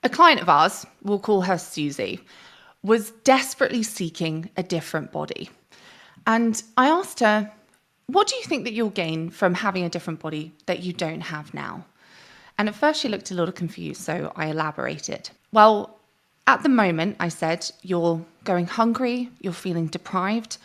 A client of ours, we'll call her Susie, was desperately seeking a different body. And I asked her, what do you think that you'll gain from having a different body that you don't have now? And at first she looked a little confused, so I elaborated. Well, at the moment, I said, you're going hungry, you're feeling deprived,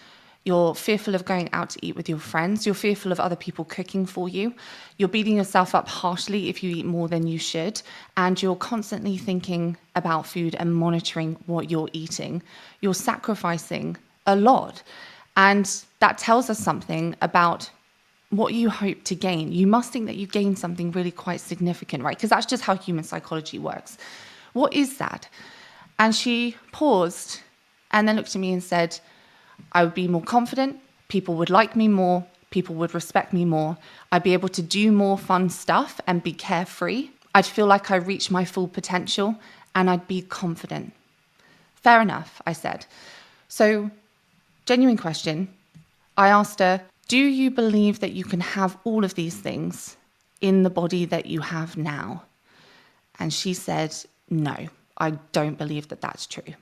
you're fearful of going out to eat with your friends, you're fearful of other people cooking for you, you're beating yourself up harshly if you eat more than you should, and you're constantly thinking about food and monitoring what you're eating. You're sacrificing a lot. And that tells us something about what you hope to gain. You must think that you gain something really quite significant, right? Because that's just how human psychology works. What is that? And she paused and then looked at me and said, I would be more confident, people would like me more, people would respect me more, I'd be able to do more fun stuff and be carefree. I'd feel like I reached my full potential and I'd be confident. Fair enough, I said. So, genuine question. I asked her, do you believe that you can have all of these things in the body that you have now? And she said, no, I don't believe that that's true.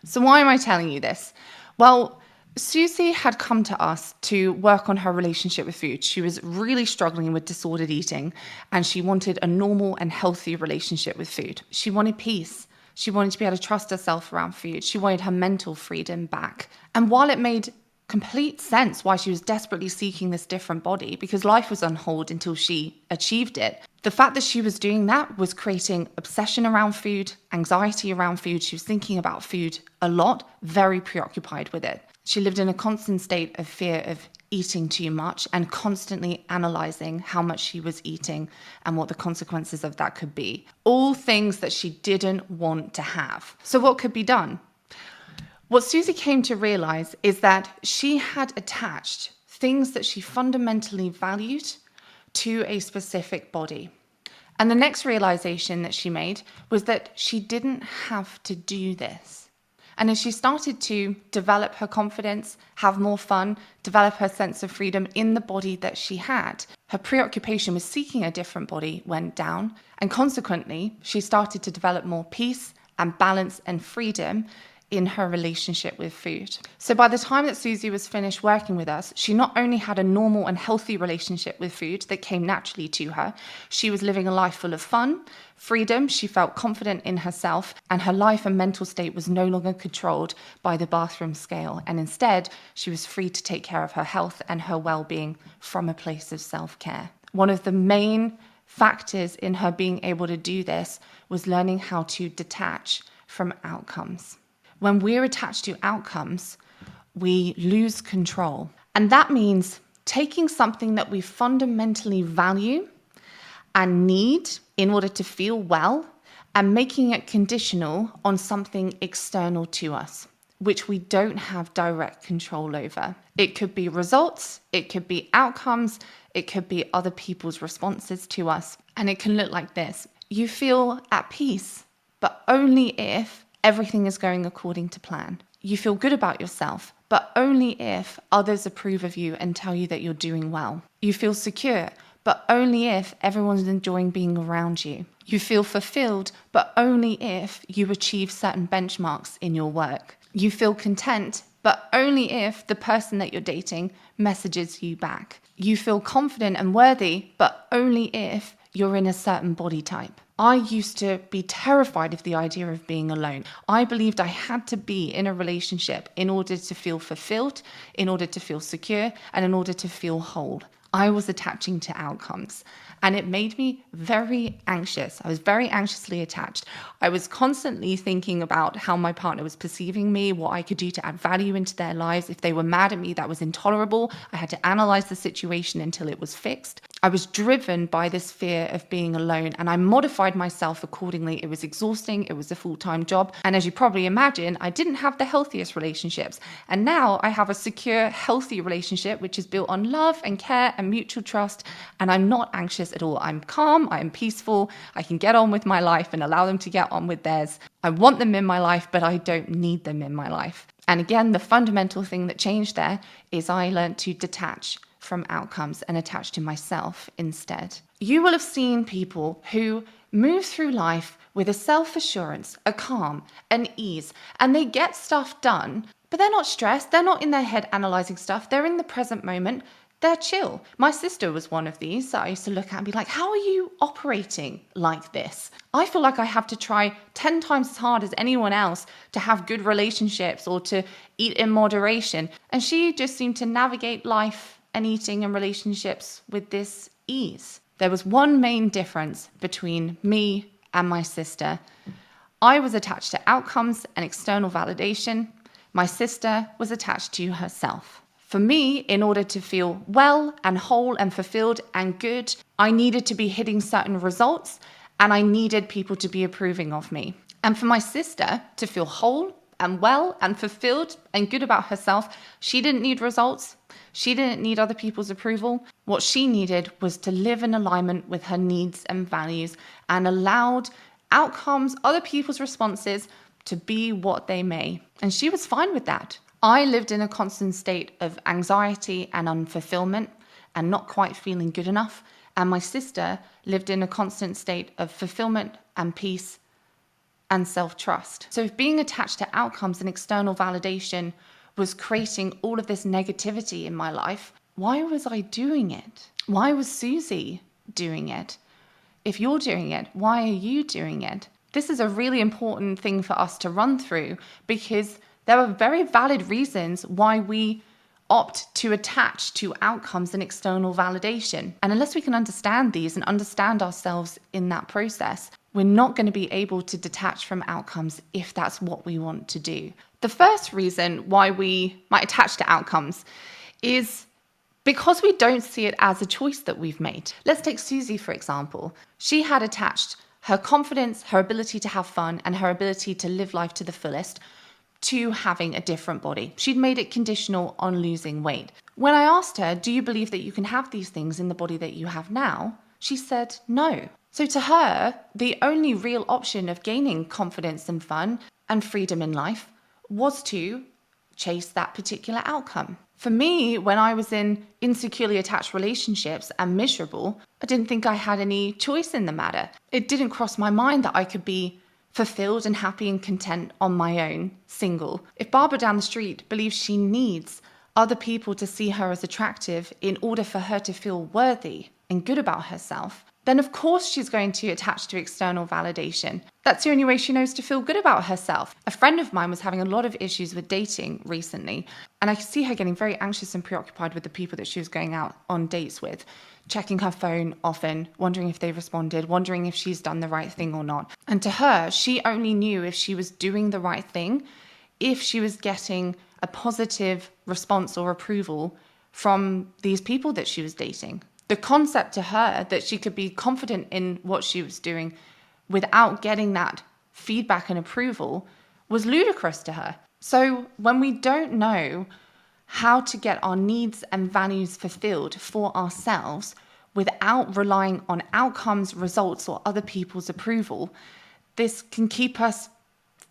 So why am I telling you this? Well, Susie had come to us to work on her relationship with food. She was really struggling with disordered eating, and she wanted a normal and healthy relationship with food. She wanted peace. She wanted to be able to trust herself around food. She wanted her mental freedom back. And while it made complete sense why she was desperately seeking this different body, because life was on hold until she achieved it, the fact that she was doing that was creating obsession around food, anxiety around food. She was thinking about food a lot, very preoccupied with it. She lived in a constant state of fear of eating too much and constantly analyzing how much she was eating and what the consequences of that could be. All things that she didn't want to have. So what could be done? What Susie came to realize is that she had attached things that she fundamentally valued to a specific body. And the next realization that she made was that she didn't have to do this. And as she started to develop her confidence, have more fun, develop her sense of freedom in the body that she had, her preoccupation with seeking a different body went down. And consequently, she started to develop more peace and balance and freedom in her relationship with food. So by the time that Susie was finished working with us, she not only had a normal and healthy relationship with food that came naturally to her, she was living a life full of fun, freedom, she felt confident in herself, and her life and mental state was no longer controlled by the bathroom scale. And instead, she was free to take care of her health and her well-being from a place of self-care. One of the main factors in her being able to do this was learning how to detach from outcomes. When we're attached to outcomes, we lose control. And that means taking something that we fundamentally value and need in order to feel well and making it conditional on something external to us, which we don't have direct control over. It could be results, it could be outcomes, it could be other people's responses to us. And it can look like this. You feel at peace, but only if everything is going according to plan. You feel good about yourself, but only if others approve of you and tell you that you're doing well. You feel secure, but only if everyone's enjoying being around you. You feel fulfilled, but only if you achieve certain benchmarks in your work. You feel content, but only if the person that you're dating messages you back. You feel confident and worthy, but only if you're in a certain body type. I used to be terrified of the idea of being alone. I believed I had to be in a relationship in order to feel fulfilled, in order to feel secure, and in order to feel whole. I was attaching to outcomes, and it made me very anxious. I was very anxiously attached. I was constantly thinking about how my partner was perceiving me, what I could do to add value into their lives. If they were mad at me, that was intolerable. I had to analyze the situation until it was fixed. I was driven by this fear of being alone, and I modified myself accordingly. It was exhausting. It was a full-time job. And as you probably imagine, I didn't have the healthiest relationships. And now I have a secure, healthy relationship, which is built on love and care and mutual trust. And I'm not anxious at all. I'm calm. I'm peaceful. I can get on with my life and allow them to get on with theirs. I want them in my life, but I don't need them in my life. And again, the fundamental thing that changed there is I learned to detach from outcomes and attach to myself instead. You will have seen people who move through life with a self-assurance, a calm, an ease, and they get stuff done, but they're not stressed. They're not in their head analyzing stuff. They're in the present moment. They're chill. My sister was one of these that I used to look at and be like, how are you operating like this? I feel like I have to try 10 times as hard as anyone else to have good relationships or to eat in moderation. And she just seemed to navigate life and eating and relationships with this ease. There was one main difference between me and my sister. I was attached to outcomes and external validation. My sister was attached to herself. For me, in order to feel well and whole and fulfilled and good, I needed to be hitting certain results and I needed people to be approving of me. And for my sister to feel whole and well and fulfilled and good about herself, she didn't need results. She didn't need other people's approval. What she needed was to live in alignment with her needs and values and allowed outcomes, other people's responses to be what they may. And she was fine with that. I lived in a constant state of anxiety and unfulfillment and not quite feeling good enough. And my sister lived in a constant state of fulfillment and peace and self-trust. So if being attached to outcomes and external validation was creating all of this negativity in my life, why was I doing it? Why was Susie doing it? If you're doing it, why are you doing it? This is a really important thing for us to run through because there are very valid reasons why we opt to attach to outcomes and external validation. And unless we can understand these and understand ourselves in that process, we're not going to be able to detach from outcomes if that's what we want to do. The first reason why we might attach to outcomes is because we don't see it as a choice that we've made. Let's take Susie, for example. She had attached her confidence, her ability to have fun, and her ability to live life to the fullest to having a different body. She'd made it conditional on losing weight. When I asked her, do you believe that you can have these things in the body that you have now? She said no. So to her, the only real option of gaining confidence and fun and freedom in life was to chase that particular outcome. For me, when I was in insecurely attached relationships and miserable, I didn't think I had any choice in the matter. It didn't cross my mind that I could be fulfilled and happy and content on my own, single. If Barbara down the street believes she needs other people to see her as attractive in order for her to feel worthy and good about herself, then of course she's going to attach to external validation. That's the only way she knows to feel good about herself. A friend of mine was having a lot of issues with dating recently, and I could see her getting very anxious and preoccupied with the people that she was going out on dates with, checking her phone often, wondering if they responded, wondering if she's done the right thing or not. And to her, she only knew if she was doing the right thing, if she was getting a positive response or approval from these people that she was dating. The concept to her that she could be confident in what she was doing without getting that feedback and approval was ludicrous to her. So when we don't know how to get our needs and values fulfilled for ourselves without relying on outcomes, results, or other people's approval, this can keep us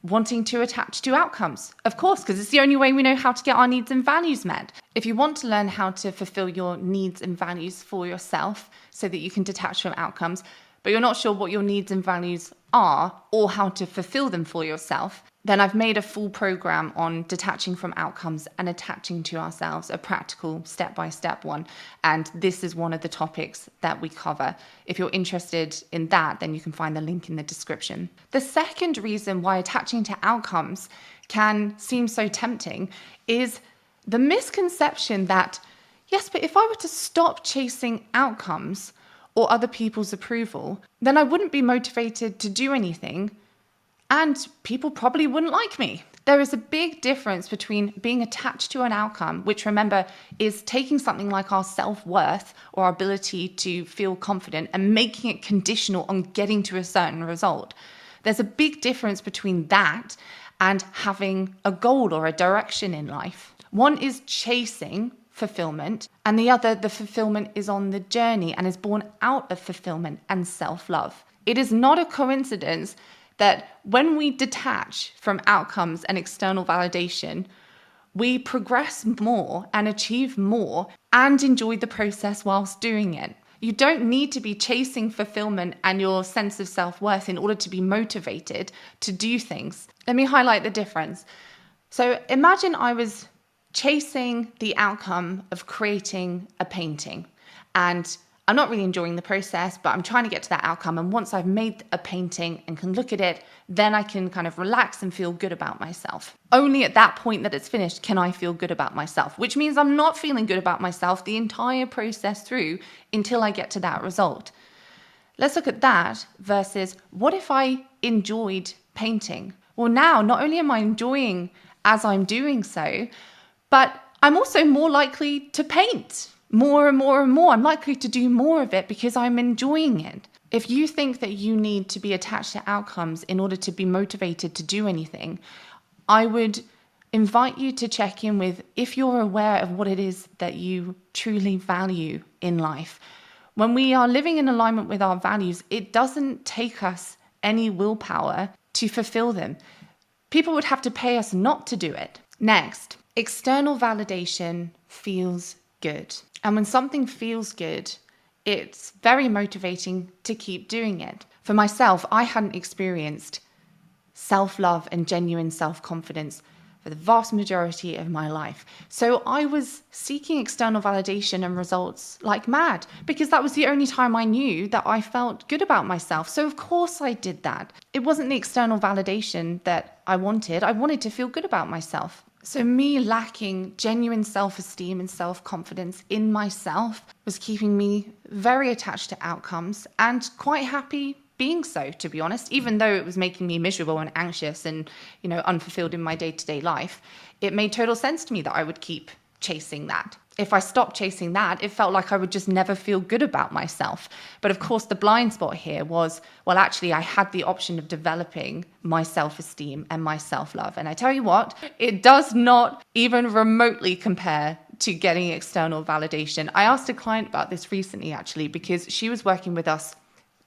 wanting to attach to outcomes, of course, because it's the only way we know how to get our needs and values met. If you want to learn how to fulfill your needs and values for yourself so that you can detach from outcomes, but you're not sure what your needs and values are or how to fulfill them for yourself, then I've made a full program on detaching from outcomes and attaching to ourselves, a practical step-by-step one. And this is one of the topics that we cover. If you're interested in that, then you can find the link in the description. The second reason why attaching to outcomes can seem so tempting is the misconception that, yes, but if I were to stop chasing outcomes or other people's approval, then I wouldn't be motivated to do anything and people probably wouldn't like me. There is a big difference between being attached to an outcome, which remember is taking something like our self-worth or our ability to feel confident and making it conditional on getting to a certain result. There's a big difference between that and having a goal or a direction in life. One is chasing fulfillment, and the other, the fulfillment is on the journey and is born out of fulfillment and self-love. It is not a coincidence that when we detach from outcomes and external validation, we progress more and achieve more and enjoy the process whilst doing it. You don't need to be chasing fulfillment and your sense of self-worth in order to be motivated to do things. Let me highlight the difference. So imagine I was chasing the outcome of creating a painting, and I'm not really enjoying the process, but I'm trying to get to that outcome. And once I've made a painting and can look at it, then I can kind of relax and feel good about myself. Only at that point that it's finished can I feel good about myself, which means I'm not feeling good about myself the entire process through until I get to that result. Let's look at that versus what if I enjoyed painting? Well, now not only am I enjoying as I'm doing so, but I'm also more likely to paint more and more and more. I'm likely to do more of it because I'm enjoying it. If you think that you need to be attached to outcomes in order to be motivated to do anything, I would invite you to check in with if you're aware of what it is that you truly value in life. When we are living in alignment with our values, it doesn't take us any willpower to fulfill them. People would have to pay us not to do it. Next, external validation feels good. And when something feels good, it's very motivating to keep doing it. For myself, I hadn't experienced self-love and genuine self-confidence for the vast majority of my life. So I was seeking external validation and results like mad because that was the only time I knew that I felt good about myself. So of course I did that. It wasn't the external validation that I wanted. I wanted to feel good about myself. So me lacking genuine self-esteem and self-confidence in myself was keeping me very attached to outcomes and quite happy being so, to be honest, even though it was making me miserable and anxious and, unfulfilled in my day-to-day life. It made total sense to me that I would keep chasing that. If I stopped chasing that, it felt like I would just never feel good about myself. But of course, the blind spot here was, well, actually, I had the option of developing my self-esteem and my self-love. And I tell you what, it does not even remotely compare to getting external validation. I asked a client about this recently, actually, because she was working with us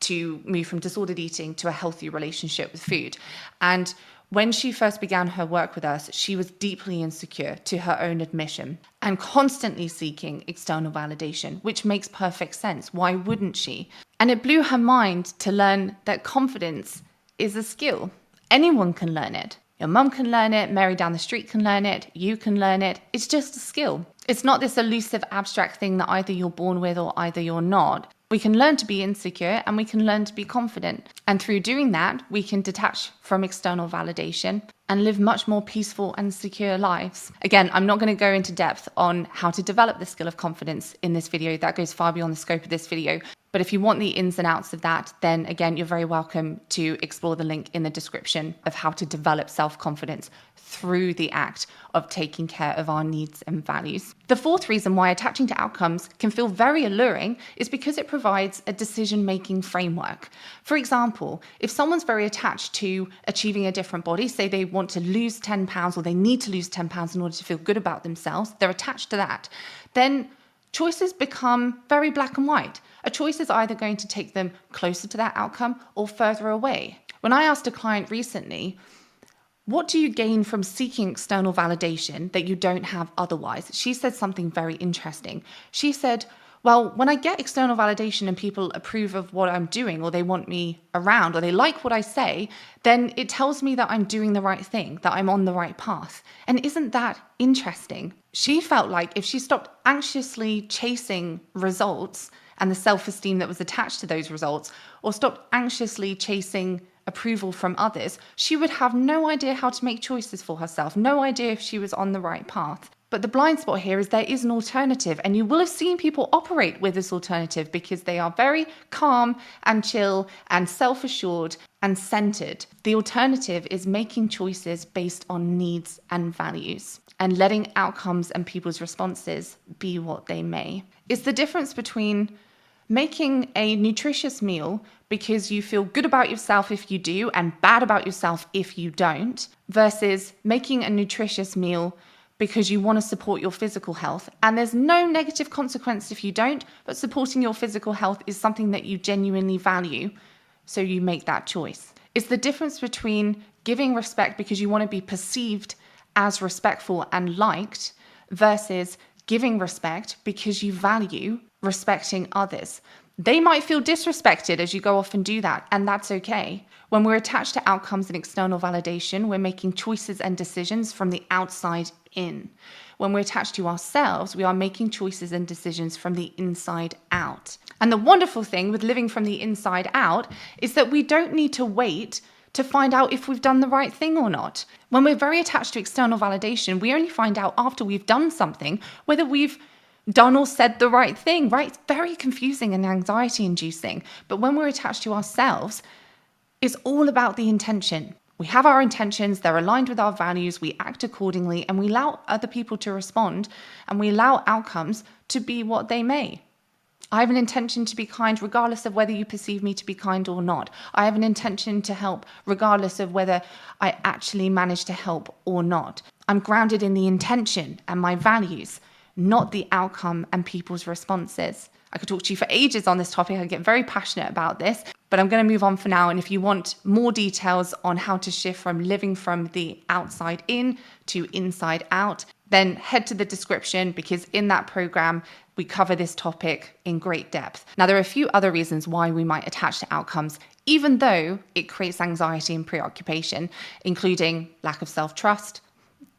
to move from disordered eating to a healthy relationship with food. And when she first began her work with us, she was deeply insecure, to her own admission, and constantly seeking external validation, which makes perfect sense. Why wouldn't she? And it blew her mind to learn that confidence is a skill. Anyone can learn it. Your mum can learn it, Mary down the street can learn it, you can learn it. It's just a skill. It's not this elusive, abstract thing that either you're born with or either you're not. We can learn to be insecure and we can learn to be confident. And through doing that, we can detach from external validation and live much more peaceful and secure lives. Again, I'm not going to go into depth on how to develop the skill of confidence in this video. That goes far beyond the scope of this video. But if you want the ins and outs of that, then again, you're very welcome to explore the link in the description of how to develop self-confidence through the act of taking care of our needs and values. The fourth reason why attaching to outcomes can feel very alluring is because it provides a decision-making framework. For example, if someone's very attached to achieving a different body, say they want to lose 10 pounds or they need to lose 10 pounds in order to feel good about themselves, they're attached to that, then choices become very black and white. A choice is either going to take them closer to that outcome or further away. When I asked a client recently, what do you gain from seeking external validation that you don't have otherwise? She said something very interesting. She said, well, when I get external validation and people approve of what I'm doing, or they want me around, or they like what I say, then it tells me that I'm doing the right thing, that I'm on the right path. And isn't that interesting? She felt like if she stopped anxiously chasing results and the self-esteem that was attached to those results, or stopped anxiously chasing approval from others, she would have no idea how to make choices for herself, no idea if she was on the right path. But the blind spot here is there is an alternative, and you will have seen people operate with this alternative because they are very calm and chill and self-assured and centered. The alternative is making choices based on needs and values and letting outcomes and people's responses be what they may. It's the difference between making a nutritious meal because you feel good about yourself if you do and bad about yourself if you don't, versus making a nutritious meal because you want to support your physical health. And there's no negative consequence if you don't, but supporting your physical health is something that you genuinely value, so you make that choice. It's the difference between giving respect because you want to be perceived as respectful and liked versus giving respect because you value respecting others. They might feel disrespected as you go off and do that, and that's okay. When we're attached to outcomes and external validation, we're making choices and decisions from the outside in. When we're attached to ourselves, we are making choices and decisions from the inside out. And the wonderful thing with living from the inside out is that we don't need to wait to find out if we've done the right thing or not. When we're very attached to external validation, we only find out after we've done something whether we've done or said the right thing, right? It's very confusing and anxiety inducing. But when we're attached to ourselves, it's all about the intention. We have our intentions, they're aligned with our values, we act accordingly, and we allow other people to respond, and we allow outcomes to be what they may. I have an intention to be kind regardless of whether you perceive me to be kind or not. I have an intention to help regardless of whether I actually manage to help or not. I'm grounded in the intention and my values, not the outcome and people's responses. I could talk to you for ages on this topic. I get very passionate about this, but I'm going to move on for now. And if you want more details on how to shift from living from the outside in to inside out, then head to the description, because in that program, we cover this topic in great depth. Now, there are a few other reasons why we might attach to outcomes, even though it creates anxiety and preoccupation, including lack of self-trust,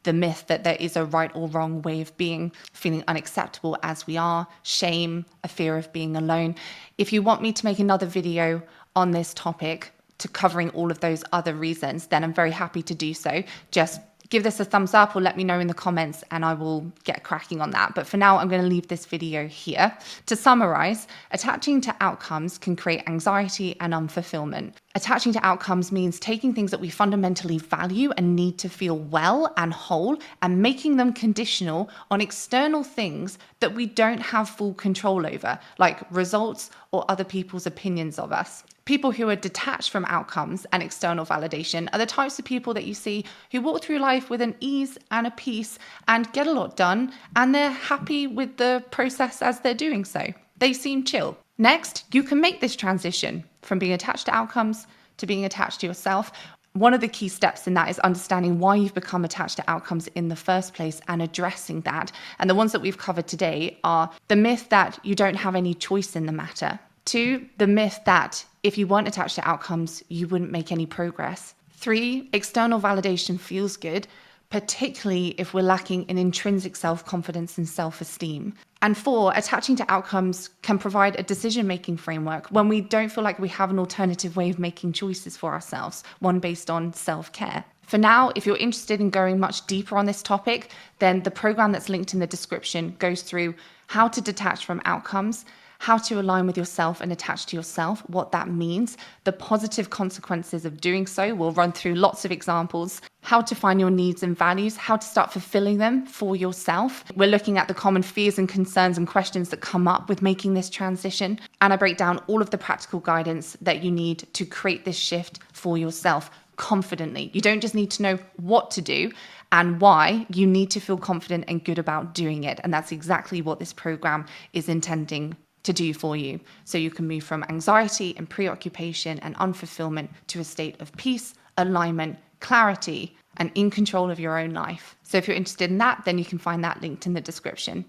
the myth that there is a right or wrong way of being, feeling unacceptable as we are, shame, a fear of being alone. If you want me to make another video on this topic to covering all of those other reasons, then I'm very happy to do so. Just give this a thumbs up or let me know in the comments and I will get cracking on that. But for now, I'm going to leave this video here. To summarize, attaching to outcomes can create anxiety and unfulfillment. Attaching to outcomes means taking things that we fundamentally value and need to feel well and whole and making them conditional on external things that we don't have full control over, like results or other people's opinions of us. People who are detached from outcomes and external validation are the types of people that you see who walk through life with an ease and a peace and get a lot done, and they're happy with the process as they're doing so. They seem chill. Next, you can make this transition from being attached to outcomes to being attached to yourself. One of the key steps in that is understanding why you've become attached to outcomes in the first place and addressing that. And the ones that we've covered today are the myth that you don't have any choice in the matter. 2, the myth that if you weren't attached to outcomes, you wouldn't make any progress. 3, external validation feels good, particularly if we're lacking in intrinsic self-confidence and self-esteem. And 4, attaching to outcomes can provide a decision-making framework when we don't feel like we have an alternative way of making choices for ourselves, one based on self-care. For now, if you're interested in going much deeper on this topic, then the program that's linked in the description goes through how to detach from outcomes, how to align with yourself and attach to yourself, what that means, the positive consequences of doing so. We'll run through lots of examples, how to find your needs and values, how to start fulfilling them for yourself. We're looking at the common fears and concerns and questions that come up with making this transition. And I break down all of the practical guidance that you need to create this shift for yourself confidently. You don't just need to know what to do and why, you need to feel confident and good about doing it. And that's exactly what this program is intending to do for you, so you can move from anxiety and preoccupation and unfulfillment to a state of peace, alignment, clarity, and in control of your own life. So if you're interested in that, then you can find that linked in the description.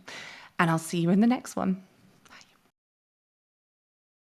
And I'll see you in the next one.